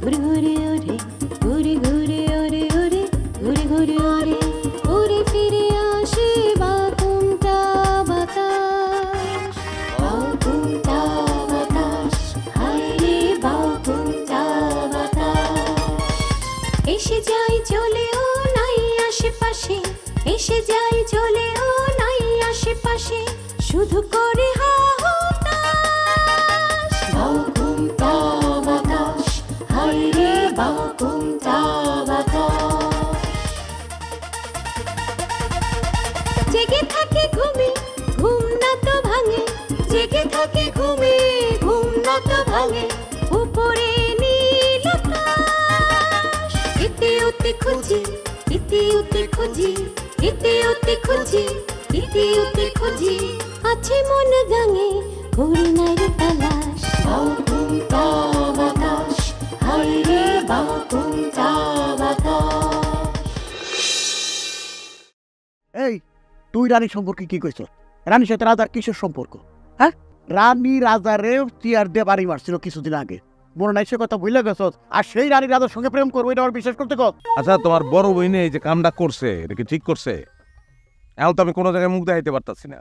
ঘুরে ঘুরে ওরে ঘুরে ঘুরে ওরে ওরে ঘুরে ঘুরে ওরে উড়ে ফিরে আসে বাকুমটা বাতাস বাকুমটা বাতাস হায় রে বাকুমটা বাতাস এসে যায় চলেও নাই আশেপাশে এসে যায় চলেও নাই আশেপাশে শুধু করে হাহুতাশ বাকুমটা বাতাস হায় রে বাকুমটা বাতাস জেগে থাকে ঘুমে ঘুম না তো ভাঙে জেগে থাকে ঘুমে ঘুম না তো ভাঙে উপরে নীল আকাশ এতে ওতে খুঁজি এতে ওতে খুঁজি এতে ওতে খুঁজি এতে ওতে খুঁজি আছে মন গাঙে করি নাই রে তালাশ বাকুমটা বাতাস হায় রে বাকুমটা বাতাস এই তুই রানী সম্পর্কে কি কইছ? রানীর সাথে রাজার কিসের সম্পর্ক? হ্যাঁ, রানী রাজারে চেয়ার দিয়ে বাড়ি মারছিল কিছুদিন আগে, মনে নাই সে কথা ভুলে গেছ? আর সেই রানী রাজার সঙ্গে প্রেম করবো এটা আমার বিশ্বাস করতে কত? আচ্ছা, তোমার বড় বইনে এই যে কামটা করছে এটা কি ঠিক করছে? এখন তো আমি কোনো জায়গায় মুখ দেখাইতে পারতাছি না।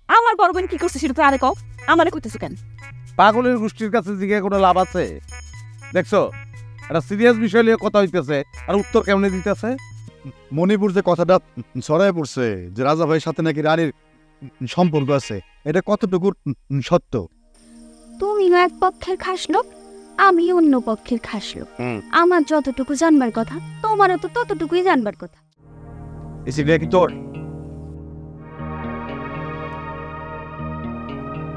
আমার বড় বোন কি করছে সেটা তো আরে কও, আমারে কইতেছো কেন? পাগলের গোষ্ঠীর কাছে জিজ্ঞাসা কোনো লাভ আছে? দেখছো, একটা সিরিয়াস বিষয় নিয়ে কথা হইতেছে আর উত্তর কেমনে দিতেছে। মণিপুর যে কথাটা ছড়ায় পড়ছে যে রাজা ভাইয়ের সাথে নাকি রানীর সম্পর্ক আছে, এটা কতটুকু সত্য? তুমিও এক পক্ষের খাস লোক, আমি অন্য পক্ষের খাস লোক। আমার যতটুকু জানবার কথা তোমারও তো ততটুকুই জানবার কথা। এই চিঠিটা কি তোর?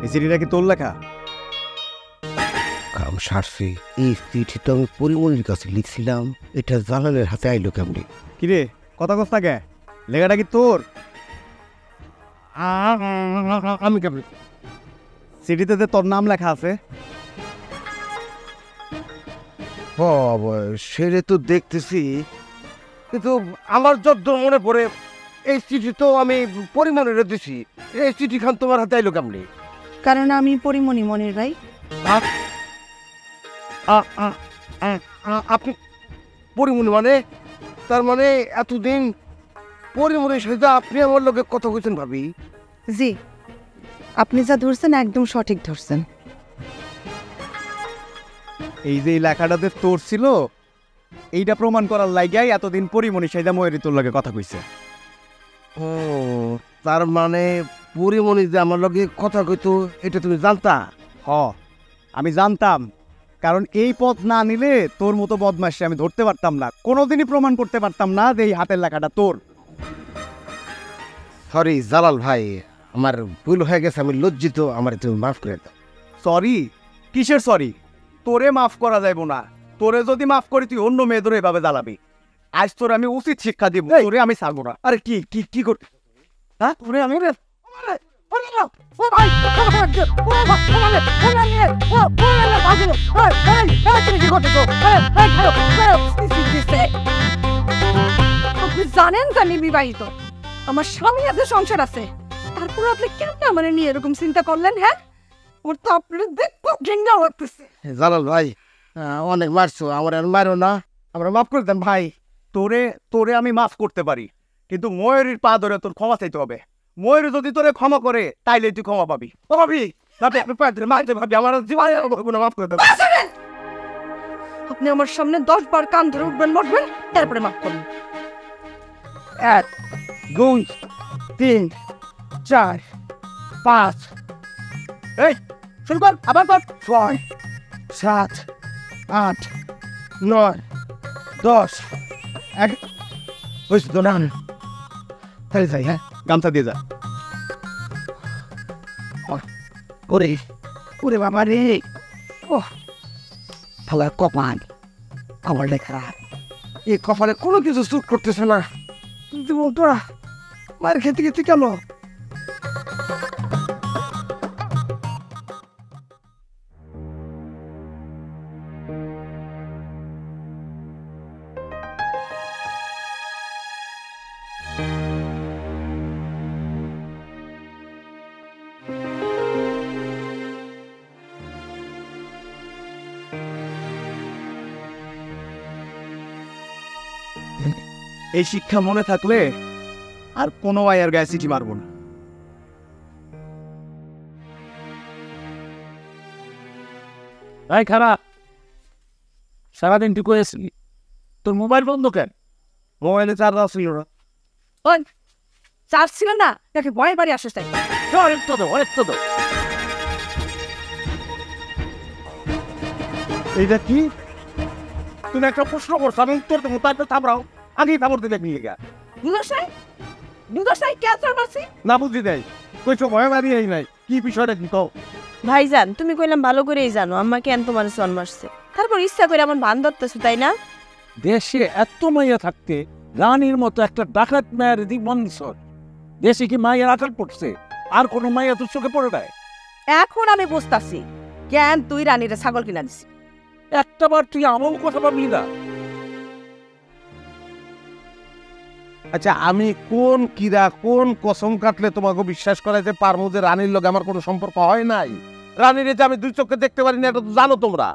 এই চিঠিটা কি তোর লেখা? কাম সারছি। এই চিঠি তো আমি পরিমণির কাছে লিখছিলাম, এটা জালালের হাতে আইলো কেমনি? কিরে কথা কস না কে? লেখাটা কি তোর? আমি কেমনি? চিঠিতে যে তোর নাম লেখা আছে। সেরে তো দেখতেছি, কিন্তু আমার যত মনে পড়ে এই চিঠি তো আমি পরিমণির দিছি। এই চিঠি খান তোমার হাতে আইলো কেমনি? কারণ আমি পরিমণি মনির ভাই। আপনি পরিমণি মানে? তার মানে এতদিন পরিমণির সাথে আপনি আমার লোকে কথা কইছেন ভাবি? জি, আপনি যা ধরছেন একদম সঠিক ধরছেন। এই যে লেখাটাতে তোর ছিল, এইটা প্রমাণ করার লাগাই এতদিন পরিমণি সাইদা ময়ূরী তোর লগে কথা কইছে। ও, তার মানে পরিমণি যে আমার লগে কথা কইতো এটা তুমি জানতা? হ, আমি জানতাম, কারণ এই পথ না নিলে তোর মতো বদমাশে আমি ধরতে পারতাম না, কোনোদিনই প্রমাণ করতে পারতাম না যে এই হাতের লেখাটা তোর। সরি জালাল ভাই, আমার ভুল হয়ে গেছে, আমি লজ্জিত, আমার তুমি মাফ করে দাও। সরি? কিসের সরি? তোরে মাফ করা যাইব না। তোরে যদি মাফ করি তুই অন্য মেয়েদের এভাবে জ্বালাবি। আজ তোর আমি উচিত শিক্ষা দিব, তোরে আমি ছাড়বো না। আরে কি কি কি করতে? হ্যাঁ, তোরে আমি আপনি জানেন যে আমি বিবাহিত, আমার স্বামী আছে, সংসার আছে, তারপর আপনি কেন আমার নিয়ে এরকম চিন্তা করলেন? হ্যাঁ, ওর তো আপনার দেখবো ঘৃণা হচ্ছে। জালাল ভাই, অনেক মারছো, আমার আর মারো না, আমরা মাফ করে দেন ভাই। তোরে আমি মাফ করতে পারি, কিন্তু ময়ূরীর পা ধরে তোর ক্ষমা চাইতে হবে। ময়ূরী যদি তোরে ক্ষমা করে তাইলে তুই ক্ষমা পাবি। ভাবি আপনি পায়ে ধরে মারতে ভাবি, আমার জীবনে মাফ করে দেন। আপনি আমার সামনে 10 বার কান ধরে উঠবেন মরবেন, তারপরে মাফ করবেন। 1 2 3 4 5, এই শুরু কর, আবার কর। 6 7 8 9 10 এক হইছে তো না? তাই যাই। হ্যাঁ, গামছা দিয়ে যা। ওরে ওরে বাবা রে, ও ভালো কপাল আমার লেখা। এই কপালে কোনো কিছু স্যুট করতেছে না। তোরা মায়ের খেতে খেতে কেন? এই শিক্ষা মনে থাকলে আর কোনো মায়ের গায়ে চিঠি মারবো না। ভাই খারাপ, সারাদিন টুকু এসলি, তোর মোবাইল বন্ধ কেন? মোবাইলে চার্জ আসছিল না। ওই চার্জ ছিল না নাকি ভয়ের বাড়ি আসিস তাই? অনেকটা দাও, অনেকটা দাও। এইটা কি? তুমি একটা প্রশ্ন করছো, আমি উত্তর দেবো, তারপরে থামরাও। আগেই থামর দিলে নিয়ে গা। দুদশাই ক্যান্সার মারছি। না বুঝি নাই, কইছো ভয় বাড়িয়ে নাই, কি বিষয়টা কি কও? ভাইজান তুমি কইলাম ভালো করেই জানো আম্মা কেন তোমার সন মারছে, তারপর ইচ্ছা করে আমার ভান ধরতেছো তাই না? দেশে এত মাইয়া থাকতে রানীর মতো একটা ডাকাত মায়ের মনসর, দেশে কি মায়ের আকাল পড়ছে? আর কোনো মাইয়া তোর চোখে পড়ে নাই? এখন আমি বুঝতাছি কেন তুই রানীরে ছাগল কিনা দিছি। একটা বার তুই আমার কথা ভাবলি না? আচ্ছা, আমি কোন কিরা কোন কসম কাটলে তোমাকে বিশ্বাস করাইতে পারবো যে রানীর লগে আমার কোনো সম্পর্ক হয় নাই? রানীর যে আমি দুই চোখে দেখতে পারি না, এটা তো জানো তোমরা।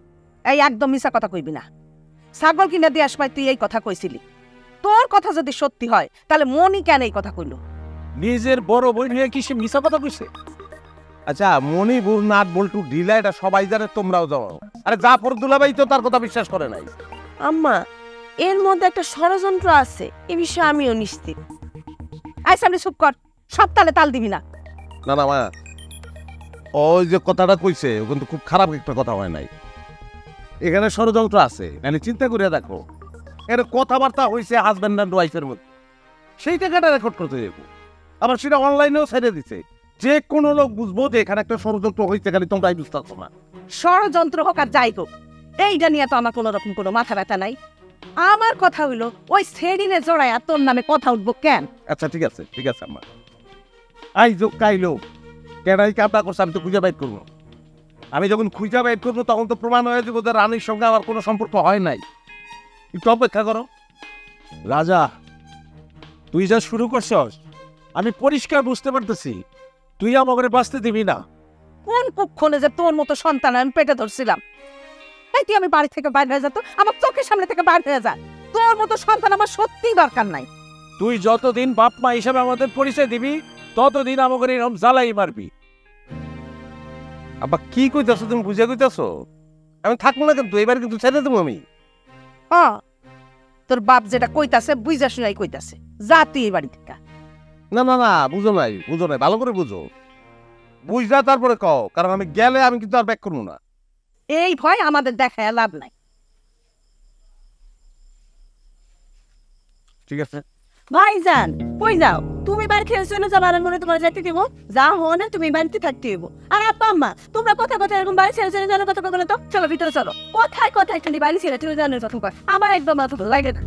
এই একদম মিছা কথা কইবি না। ছাগল কিনা দিয়ে আসবাই তুই এই কথা কইছিলি। তোর কথা যদি সত্যি হয় তাহলে মনি কেন এই কথা কইল? নিজের বড় বোন হয়ে কি সে মিছা কথা কইছে? আচ্ছা, মণিপুর নাট বল্টু ঢিলা এটা সবাই জানে, তোমরাও জানো। আরে জাফর দুলাভাই তো তার কথা বিশ্বাস করে নাই। আম্মা এর মধ্যে একটা ষড়যন্ত্র আছে, এ বিষয়ে আমিও নিশ্চিত। আই সামনে চুপ কর, সব তালে তাল দিবি না। না না মা, ওই যে কথাটা কইছে ও কিন্তু খুব খারাপ একটা কথা হয় নাই। এখানে ষড়যন্ত্র আছে, মানে চিন্তা করে দেখো, এর কথাবার্তা হয়েছে হাজব্যান্ড অ্যান্ড ওয়াইফের মধ্যে, সেই টাকাটা রেকর্ড করতে যাবো, আবার সেটা অনলাইনেও ছেড়ে দিছে। যে কোনো লোক বুঝবো যে এখানে একটা ষড়যন্ত্র হয়েছে, খালি তোমরাই বুঝতে পারছো না। ষড়যন্ত্র হোক আর যাই হোক, এইটা নিয়ে তো আমার কোনো রকম কোনো মাথা ব্যথা নাই। আমার কথা হইলো ওই সেদিনে জড়াইয়া তোর নামে কথা উঠবো কেন? আচ্ছা ঠিক আছে, ঠিক আছে আমার আই যোগ কাইলো কেনাই কাপড়া করছে, আমি তো খুঁজে বাইর করবো। আমি যখন খুঁজে বাইর করবো তখন তো প্রমাণ হয়ে যাবো যে রানীর সঙ্গে আমার কোনো সম্পর্ক হয় নাই। একটু অপেক্ষা করো। রাজা, তুই যা শুরু করছস আমি পরিষ্কার বুঝতে পারতেছি তুই আমাকে বাঁচতে দিবি না। কোন কুক্ষণে যে তোর মতো সন্তান আমি পেটে ধরছিলাম। এই তুই আমি বাড়ি থেকে বাইরে হয়ে যেত, আমার চোখের সামনে থেকে বাইরে হয়ে যা। তোর মতো সন্তান আমার সত্যিই দরকার নাই। তুই যতদিন বাপ মা হিসাবে আমাদের পরিচয় দিবি ততদিন আমাকে এরকম জ্বালাই মারবি। আবার কি কইতাছো তুমি, বুঝে কইতাছো? আমি থাকবো না কিন্তু, এবার কিন্তু ছেড়ে দেবো আমি। হ্যাঁ, তোর বাপ যেটা কইতাছে বুঝা শুনাই কইতাছে, যা তুই এই বাড়ি থেকে। না না না, বুঝো নাই, ভালো করে বুঝো, বুঝলা তারপরে কও, কারণ আমি গেলে আমি কিন্তু আর ব্যাক করবো না। এই ভয় আমাদের দেখায় লাভ নাই। ঠিক আছে ভাইজান কই যাও? তুমি বাড়ি খেয়ে চলে যাও, আর মনে তোমার যাইতে দিব? যা হো না, তুমি বাড়িতে থাকতে দিব। আর আব্বা আম্মা তোমরা কথা কথা এরকম বাড়ি ছেড়ে ছেড়ে জানার কথা বলো তো। চলো ভিতরে চলো। কথায় কথায় খালি বাড়ি ছেড়ে ছেড়ে জানার কথা কয়, আমার একদম মাথা লাগে না।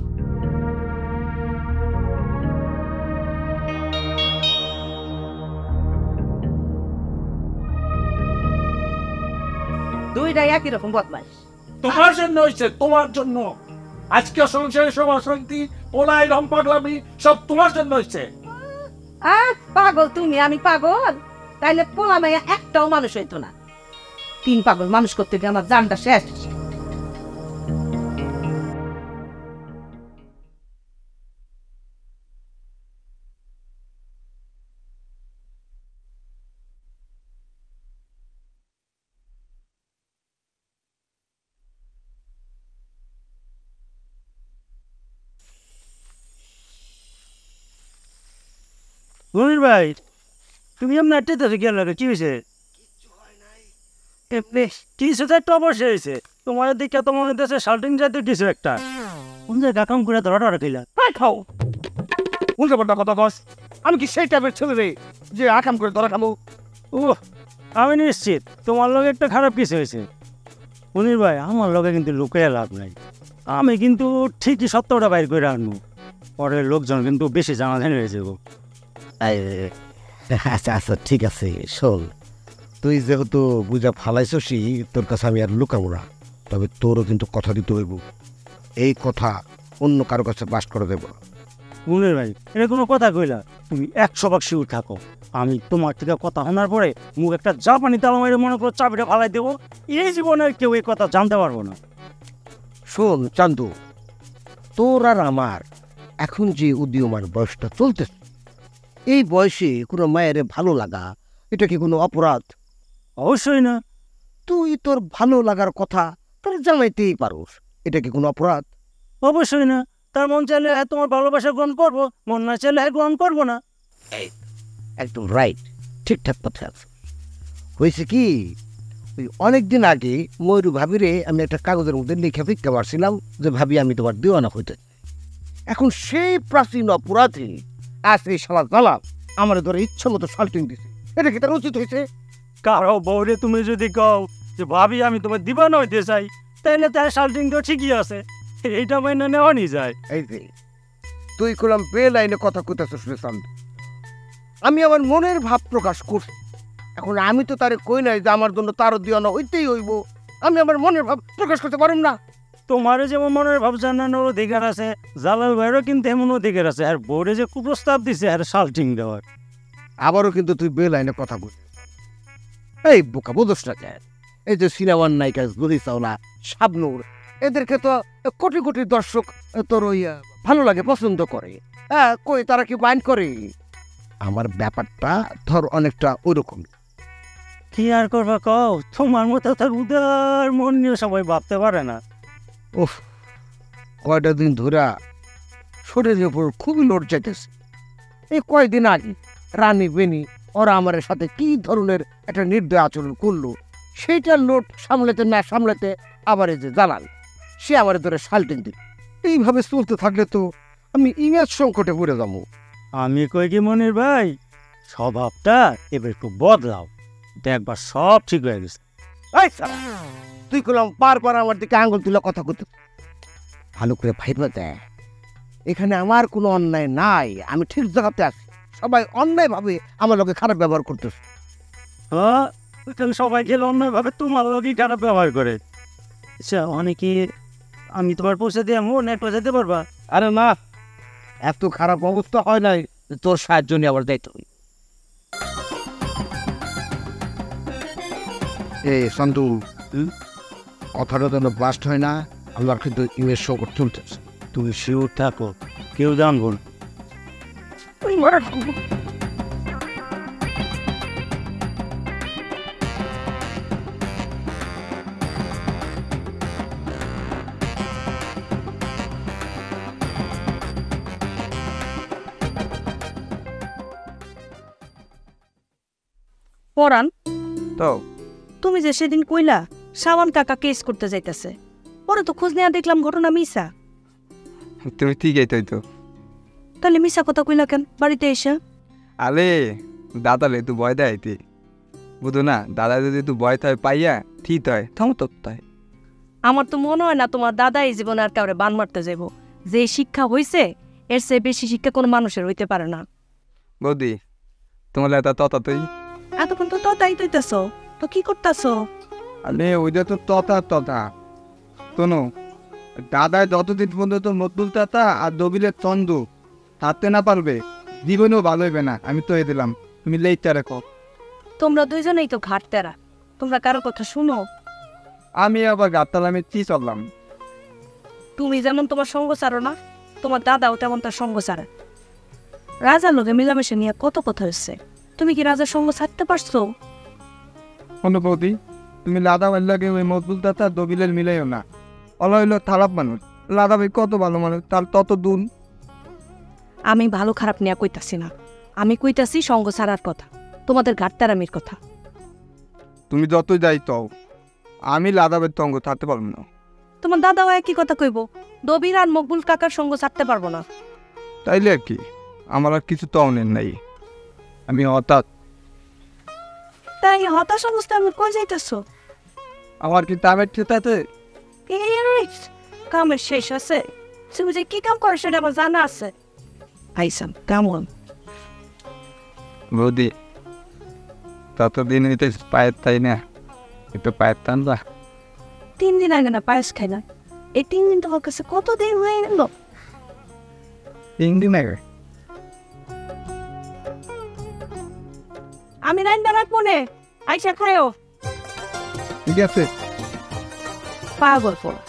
দুইটাই একই রকম বদমাইশ। তোমার জন্য হয়েছে, তোমার জন্য। আজকে সংসারে সব অশান্তি, ওলাই রং পাগলামি সব তোমার জন্য হয়েছে। পাগল তুমি, আমি পাগল? তাইলে পোলা মাইয়া একটাও মানুষ হইতো না। 3 পাগল মানুষ করতে গিয়ে আমার জানটা শেষ। মনির ভাই, তুমি এমন একটা গেল কি হয়েছে? কিছু তো একটা অবশ্যই হয়েছে। তোমার দিকে তো মনে হচ্ছে শাল্টিং জাতীয় কিছু একটা। কোন জায়গা কাম করে ধরা ধরা খেলা খাও উল্টো পাল্টা কথা কস। আমি কি সেই টাইপের ছেলে রে যে আকাম করে ধরা খাবো? ও, আমি নিশ্চিত তোমার লগে একটা খারাপ কিছু হয়েছে। মনির ভাই, আমার লগে কিন্তু লুকিয়ে লাভ নাই। আমি কিন্তু ঠিকই সত্যটা বাইর করে আনবো, পরে লোকজন কিন্তু বেশি জানাজানি হয়েছে গো। আচ্ছা আচ্ছা ঠিক আছে, শোন, তুই যেহেতু বুঝা ফালাইছসি, তোর কাছে আমি আর লুকাবো না। তবে তোরও কিন্তু কথা দিতে হইব, এই কথা অন্য কারো কাছে বাস করে দেব না। মনির ভাই, এটা কোনো কথা কইলা? তুমি 100% শিওর থাকো, আমি তোমার থেকে কথা শোনার পরে মুখ একটা জাপানি তালা মেরে মনে করো চাবিটা ফালাই দেবো। এই জীবনের কেউ এই কথা জানতে পারবো না। শোন চান্দু, তোর আর আমার এখন যে উদীয়মান বয়সটা চলতেছে, এই বয়সে কোনো মায়ের ভালো লাগা এটা কি কোনো অপরাধ? অবশ্যই না। তুই তোর ভালো লাগার কথা তোর জানাইতেই পারোস, এটা কি কোনো অপরাধ? অবশ্যই না। তার মন চাইলে তোমার ভালোবাসা গ্রহণ করবো, মন না চাইলে গ্রহণ করবো না। একদম রাইট, ঠিকঠাক কথা আছে। হয়েছে কি, ওই অনেকদিন আগে ময়ূর ভাবিরে আমি একটা কাগজের মধ্যে লিখে ভিক্ষা পারছিলাম যে ভাবি আমি তোমার দিওয়ানা হইতে। এখন সেই প্রাচীন অপরাধী আজ এই শালা জালাল আমার ধরে ইচ্ছা মতো সাল্টিং দিছে, এটা কি তার উচিত হয়েছে? কারো বউরে তুমি যদি কও যে ভাবি আমি তোমার দিবানা হইতে চাই, তাইলে তার সাল্টিং তো ঠিকই আছে, এইটা মাইনে নেওয়া নি যায়। এই যে তুই কলাম বেলাইনে কথা কইতাছিস রে শান্ত, আমি আমার মনের ভাব প্রকাশ করছি। এখন আমি তো তারে কই নাই যে আমার জন্য তারও দিওয়ানা হইতেই হইব, আমি আমার মনের ভাব প্রকাশ করতে পারুম না? তোমারও যেমন মনের ভাব জানানোর অধিকার আছে, জালাল ভাইয়েরও কিন্তু এমন অধিকার আছে। আর বউরে যে কুপ্রস্তাব দিছে আর সাল্টিং দেওয়ার। আবারও কিন্তু তুই বেলাইনে কথা কই। এই বোকা বোঝস না কেন? এই যে সিনেমার নায়িকা জুহি চাওলা, শাবনূর, এদেরকে তো কোটি কোটি দর্শক তোর ওই ভালো লাগে, পছন্দ করে। হ্যাঁ, কই তারা কি মাইন্ড করে? আমার ব্যাপারটা ধর অনেকটা ওইরকম। কি আর করবা কও, তোমার মতো তার উদার মন নিয়ে সবাই ভাবতে পারে না। ওহ, কয়টা দিন ধরে শরীরের উপর খুবই লোড যাইতেছে। এই কয়দিন আগে রানী বেনি ওরা আমার সাথে কি ধরনের একটা নির্দয় আচরণ করলো, সেইটার লোড সামলাতে না সামলাতে আবার এই যে জালাল সে আমার ধরে শাল্টিং দিল। এইভাবে চলতে থাকলে তো আমি ইমেজ সংকটে পড়ে যাবো। আমি কই কি মনির ভাই, স্বভাবটা এবার একটু বদলাও, দেখবার সব ঠিক হয়ে গেছে। এই শালা, তুই করলাম বারবার আমার দিকে আঙুল তুলে কথা করতে। ভালো করে ভাইবা দেয়, এখানে আমার কোনো অন্যায় নাই, আমি ঠিক জায়গাতে আছি। সবাই অন্যায় ভাবে আমার লোকে খারাপ ব্যবহার করতেছে। হ্যাঁ, তাহলে সবাই গেলে অন্যভাবে তোমার লোকই খারাপ ব্যবহার করে। আচ্ছা, অনেকে আমি তোমার পয়সা দিয়ে নেট পয়সা দিতে পারবা? আরে না, এত খারাপ অবস্থা হয় নাই যে তোর সাহায্য নিয়ে আবার দায়িত্ব। এই সন্তু, কথাটা যেন ব্লাস্ট হয় না, আমার কিন্তু ইমেজ সংকট চলতেছে। তুমি শিওর থাকো, কেউ জানবো না। পরান, তো তুমি যে সেদিন কইলা শাওন কাকা কেস করতে যাইতেছে, পরে তো খোঁজ নেওয়া দেখলাম ঘটনা মিশা। তুমি ঠিকই তো। তাহলে মিশা কথা কইলা কেন বাড়িতে এসে? আরে দাদালে তুই ভয় দেয় আইতি, বুঝো না? দাদা যদি তুই ভয় থাকে পাইয়া ঠিক হয় থামো তো তাই। আমার তো মনে হয় না তোমার দাদা এই জীবনে আর কাউরে বান মারতে যাইব। যে শিক্ষা হইছে এর চেয়ে বেশি শিক্ষা কোনো মানুষের হইতে পারে না। বৌদি, তোমার এটা ততা তুই এতক্ষণ তো ততাই তৈতেছ, তো কি করতেছ? আরে ওইটা তো ততা শোনো, দাদায় যতদিন পর্যন্ত মদ্দুল তাতা আর দবিলের চন্দ্র থাকতে না পারবে, জীবনেও ভালো হইবে না। আমি তো দিলাম, তুমি লেইটা রেখো। তোমরা দুইজনেই তো ঘাটতেরা, তোমরা কারো কথা শুনো? আমি আবার গাতালামে কি চললাম? তুমি যেমন তোমার সঙ্গ ছাড়ো না, তোমার দাদাও তেমন তার সঙ্গ ছাড়ে। রাজার লোকে মিলামেশা নিয়ে কত কথা হচ্ছে, তুমি কি রাজার সঙ্গ ছাড়তে পারছো? শোনো বৌদি, তুমি লাদা লাগে ওই মদ্দুল তাতা দবিলের মিলাইও না। ওলা হইলো খারাপ মানুষ, লাদা ভাই কত ভালো মানুষ, তার তত দুন। আমি ভালো খারাপ নিয়ে কইতাছি না, আমি কইতাছি সঙ্গ ছাড়ার কথা, তোমাদের ঘাটতারামির কথা। তুমি যতই যাই তো আমি লাদাবের তঙ্গ থাকতে পারবো না। তোমার দাদাও একই কথা কইব, দবির আর মকবুল কাকার সঙ্গ ছাড়তে পারবো না। তাইলে আর কি, আমার আর কিছু তনের নাই, আমি হঠাৎ। তাই হতাশ অবস্থা আমি কই যাইতেছ? আমার কি তামের ঠিকাতে কামের শেষ আছে, তুমি যে কি কাম করে সেটা আমার জানা আছে। আইসাম কেমন? বৌদি, ততদিন হইতে পায়ের তাই না, একটু পায়ের টান যা। 3 দিন আগে না পায়েস খাই না, এই 3 দিন তোমার কাছে কত দিন হয়ে গেল? 3 দিন আগে আমি রান্না রাখবো নে, আইসা খায়ও। ঠিক আছে। পাগল পড়া।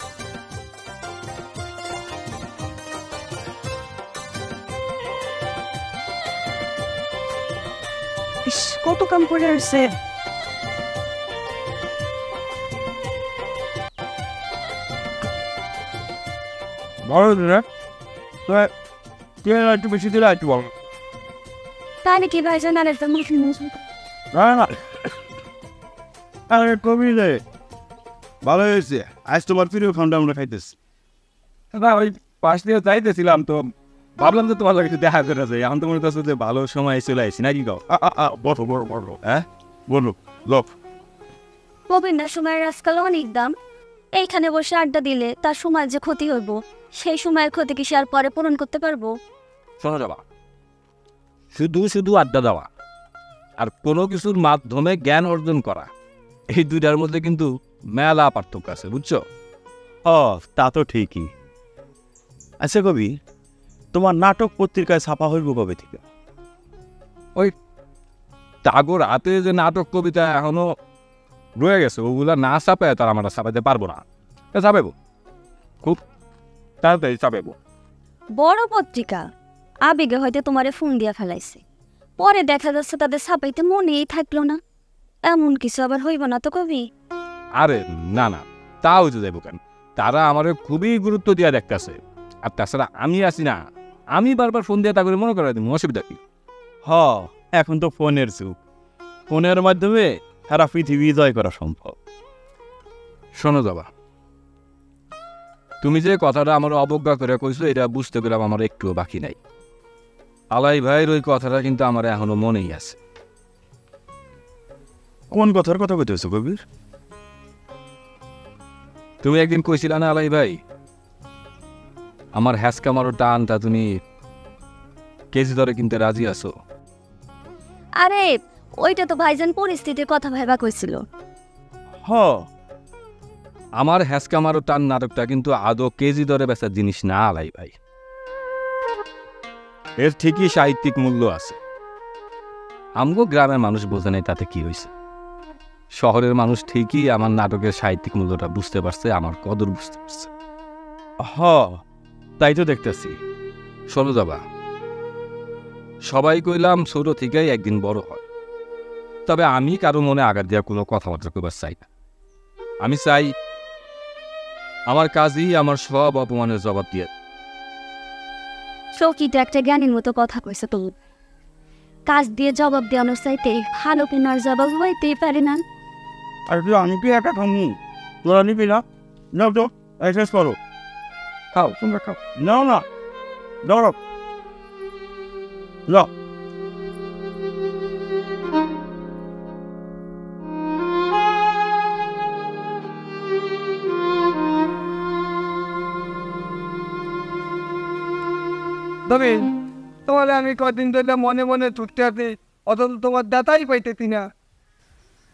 কত কাম করে আসছে। বড় না তো তেল একটু বেশি দিলে একটু বড় তাই নাকি ভাইজান? আর একটা মুখ না না আরে কবি রে ভালো হয়েছে। আজ তোমার প্রিয় খাওয়াটা আমরা খাইতেছি। না ওই পাশ দিয়ে যাইতেছিলাম তো ভাবলাম যে তোমার একটু দেখা করে যায়। এখন তো মনে করছো যে ভালো সময় চলে আসছি নাকি গাও? বড় বড় বড় হ্যাঁ বলো লোক প্রবীণার সময়ের আজকাল অনেক দাম। এইখানে বসে আড্ডা দিলে তার সময় যে ক্ষতি হইব, সেই সময়ের ক্ষতি কি সে আর পরে পূরণ করতে পারবো? শোনো যাবা, শুধু শুধু আড্ডা দেওয়া আর কোনো কিছুর মাধ্যমে জ্ঞান অর্জন করা, এই দুইটার মধ্যে কিন্তু মেলা পার্থক্য আছে, বুঝছো? ও তা তো ঠিকই। আচ্ছা কবি, তোমার নাটক পত্রিকায় ছাপা হইব কবে থেকে? ওই টাগর হাতে যে নাটক কবিতা এখনো রয়ে গেছে, ওগুলা না ছাপে তার আমরা ছাপাইতে পারবো না। ছাপাইবো, খুব তাড়াতাড়ি ছাপাইবো। বড় পত্রিকা আবেগে হয়তো তোমারে ফোন দিয়া ফেলাইছে, পরে দেখা যাচ্ছে তাদের ছাপাইতে মনেই থাকলো না। এমন কিছু আবার হইব না তো কবি? আরে না না, তা হইতে যাইব কেন? তারা আমার খুবই গুরুত্ব দিয়া দেখতেছে। আর তাছাড়া আমি আছি না, আমি বারবার ফোন দিয়ে তা করে মনে করাই দিব, অসুবিধা কি? হ, এখন তো ফোনের যুগ, ফোনের মাধ্যমে সারা পৃথিবী জয় করা সম্ভব। শোনো যাবা, তুমি যে কথাটা আমার অবজ্ঞা করে কইছো, এটা বুঝতে গেলাম আমার একটুও বাকি নাই। আলাই ভাইয়ের ওই কথাটা কিন্তু আমার এখনো মনেই আছে। কোন কথার কথা কইতেছো কবির? তুমি একদিন কইছিলা না আলাই ভাই, আমার হ্যাসকা মারো টানটা তুমি কেজি দরে কিনতে রাজি আছো? আরে ওইটা তো ভাইজান পরিস্থিতির কথা ভাইবা কইছিল। হ, আমার হ্যাসকা মারো টান নাটকটা কিন্তু আদৌ কেজি দরে বেচার জিনিস না আলাই ভাই। এর ঠিকই সাহিত্যিক মূল্য আছে। আমগো গ্রামের মানুষ বোঝে নাই, তাতে কি হয়েছে? শহরের মানুষ ঠিকই আমার নাটকের সাহিত্যিক মূল্যটা বুঝতে পারছে, আমার কদর বুঝতে পারছে। হ, তাই তো দেখতেছি। শোনো যাবা, সবাই কইলাম ছোট থেকেই একদিন বড় হয়, তবে আমি কারো মনে আঘাত দেওয়া কোনো কথাবার্তা কইবার চাই না। আমি চাই আমার কাজই আমার সব অপমানের জবাব দিয়ে। সৌকিটা একটা জ্ঞানীর মতো কথা কইছে তো। কাজ দিয়ে জবাব দেওয়ানোর চাইতে ভালো কেনার জবাব হইতেই পারে না। আর তুই আমি কি একা খামু? তোরা নিবি না? নাও তো এক্সারসাইজ করো, খাও তোমরা খাও। নাও না ধরো যাও। তবে তোমার আমি কদিন ধরে মনে মনে ছুটতে আছি, অথচ তোমার দাতাই পাইতেছি না।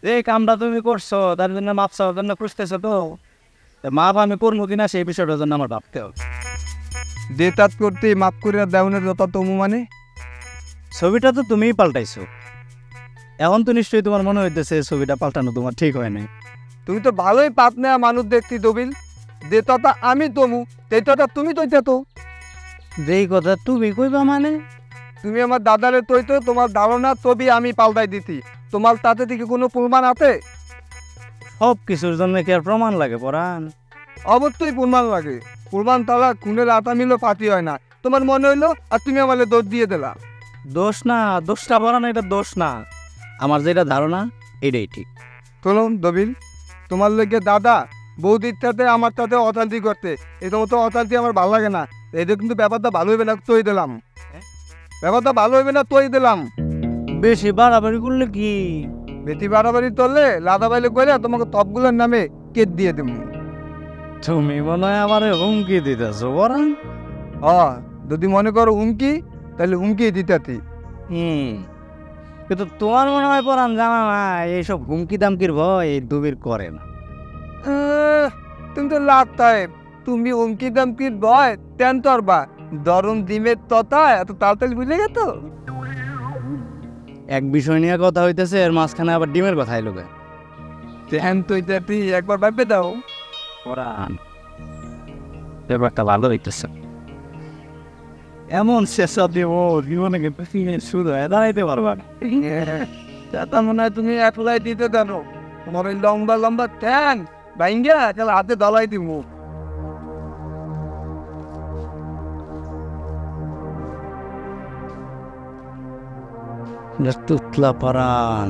এই কামটা তুমি করছো, তার জন্য মাপ চাওয়ার জন্য খুঁজতেছো তো। মাপ আমি করবো কিনা সেই বিষয়টার জন্য আমার ভাবতে হবে। দেতাত করতে মাফ করে দেওয়ানোর যত তমু মানে ছবিটা তো তুমিই পাল্টাইছো, এখন তো নিশ্চয়ই তোমার মনে হইতেছে ছবিটা পাল্টানো তোমার ঠিক হয় নাই। তুমি তো ভালোই পাপ নেওয়া মানুষ দেখছি দবিল। দেতাটা আমি তমু, দেতাটা তুমি তৈতে তো। যেই কথা তুমি কইবা মানে? তুমি আমার দাদারে তৈতো, তোমার ধারণা ছবি আমি পাল্টাই দিছি। তোমার তাতে দিকে কোনো প্রমাণ আছে? সব কিছুর জন্য কি আর প্রমাণ লাগে পরাণ? অবশ্যই প্রমাণ লাগে। প্রমাণ তালা খুনের আটা মিলও ফাটি হয় না। তোমার মনে হইলো আর তুমি আমাকে দোষ দিয়ে দিলা। দোষ না, দোষটা পরাণ, এটা দোষ না। আমার যেটা ধারণা এটাই ঠিক। চলুন দবিল, তোমার লেগে দাদা বৌদির সাথে আমার সাথে অশান্তি করতে, এই মতো অশান্তি আমার ভালো লাগে না। এটা কিন্তু ব্যাপারটা ভালো হইবে না, তৈ দিলাম। ব্যাপারটা ভালো হইবে না, তৈ দিলাম। বেশি বাড়াবাড়ি করলে কি? বেশি বাড়াবাড়ি করলে লাদা বাইলে কইলে তোমাকে তপগুলোর নামে কেট দিয়ে দেবো। তুমি মনে হয় আমার হুমকি দিতেছো পরাণ? যদি মনে করো হুমকি, তাহলে হুমকি দিতে। কিন্তু তোমার মনে হয় পরাণ জানা না এইসব হুমকি দামকির ভয় এই দুবির করে না। তুমি তো লাগতায়, তুমি হুমকি দামকির ভয় তেন তরবা দরুন ডিমের তথা এত তাড়াতাড়ি বুঝে গেত। এক বিষয় নিয়ে কথা হইতেছে, এর মাঝখানে আবার ডিমের কথা এলো। তেন তো একবার ভাববে দাও পরাণ, ব্যাপারটা ভালো হইতেছে। এমন শেষ দিব জীবনে কিন্তু শুরু হয়ে দাঁড়াইতে পারবা। তা মনে হয় তুমি একলাই দিতে জানো। তোমার ওই লম্বা লম্বা ট্যাং ভাইঙ্গা তাহলে হাতে দলাই দিব। তুতলা পরান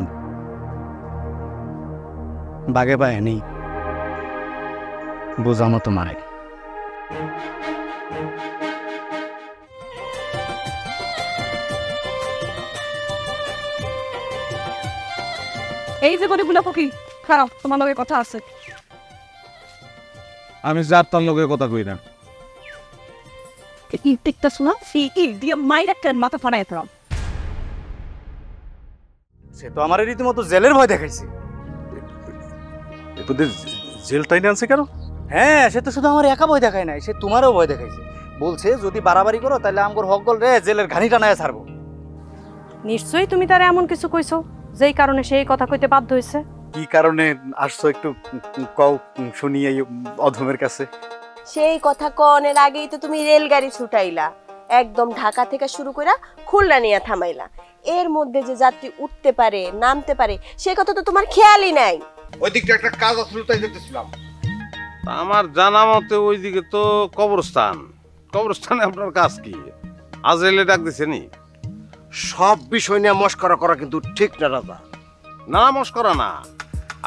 বাগে পায় নেই বোঝানো তোমার এই যে গরিবগুলা ফকির, খারাপ তোমার লগে কথা আছে। আমি যার তার লোকে কথা কই না। টিকটা শোনা দিয়ে মাইরা মাথা ফাড়াই ফেলাম। সে তো আমার রীতিমতো জেলের ভয় দেখাইছে। তোদের জেল টাইনে আনছে কেন? হ্যাঁ, সে তো শুধু আমার একা ভয় দেখায় নাই, সে তোমারও ভয় দেখাইছে। বলছে যদি বাড়াবাড়ি করো তাহলে আমগর হকল রে জেলের ঘানি টানায় ছাড়বো। নিশ্চয়ই তুমি তার এমন কিছু কইছো যেই কারণে সেই কথা কইতে বাধ্য হয়েছে। কি কারণে আসছো একটু কও শুনি এই অধমের কাছে। সেই কথা কনের আগেই তো তুমি রেলগাড়ি ছুটাইলা, একদম ঢাকা থেকে শুরু কইরা খুলনা নিয়ে থামাইলা। এর মধ্যে যে যাত্রী উঠতে পারে নামতে পারে সেই কথা তো তোমার খেয়ালই নাই। ওই দিকটা একটা কাজ আসলে তাই দেখতেছিলাম। আমার জানা মতে ওইদিকে তো কবরস্থানে আপনার কাজ কি? আজরাইলে ডাক দিছে নি? সব বিষয় নিয়ে মস্করা করা কিন্তু ঠিক না রাজা। না মস্করা না,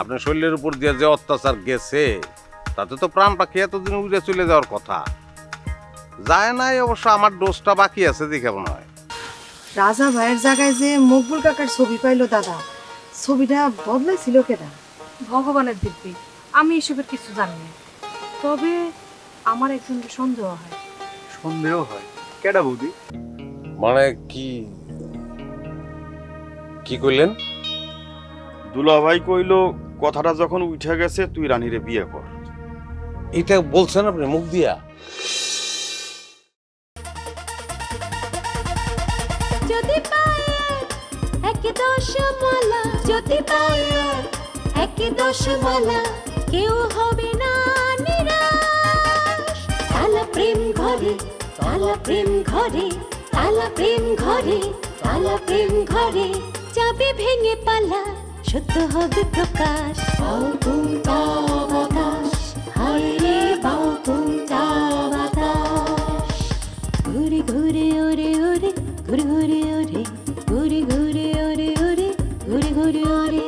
আপনার শরীরের উপর দিয়ে যে অত্যাচার গেছে তাতে তো প্রাণ পাখি এতদিন উড়ে চলে যাওয়ার কথা যায় নাই। অবশ্য আমার ডোজটা বাকি আছে দেখে মনে হয়। রাজা ভাইয়ের জায়গায় যে মকবুল কাকার ছবি পাইলো দাদা, ছবিটা বদলাইছিল কেডা? ভগবানের দিব্যি, আমি এসবের কিছু জানি না। তবে আমার একজনকে সন্দেহ হয়। সন্দেহ হয়? কেডা বৌদি? মানে কি কইলেন? দুলাভাই কইলো কথাটা যখন উঠে গেছে তুই রানীরে বিয়ে কর। এটা বলছেন আপনি মুখ দিয়া? যদি পায়ে এক দশমালা, যদি পায়ে এক দশমালা, কেউ হবে না নিরাশ। তালা প্রেম ঘরে, তালা প্রেম ঘরে, তালা প্রেম ঘরে, তালা প্রেম ঘরে, যাবে ভেঙে পালা, সত্য হবে প্রকাশ। বাউ তুমটা বাতাস, হায় রে বাউ তুমটা বাতাস। ঘুরে ঘুরে ওরে ওরে, ঘুরে ঘুরে ওরে, ঘুরে ঘুরে ওরে ওরে, ঘুরে ঘুরে ওরে।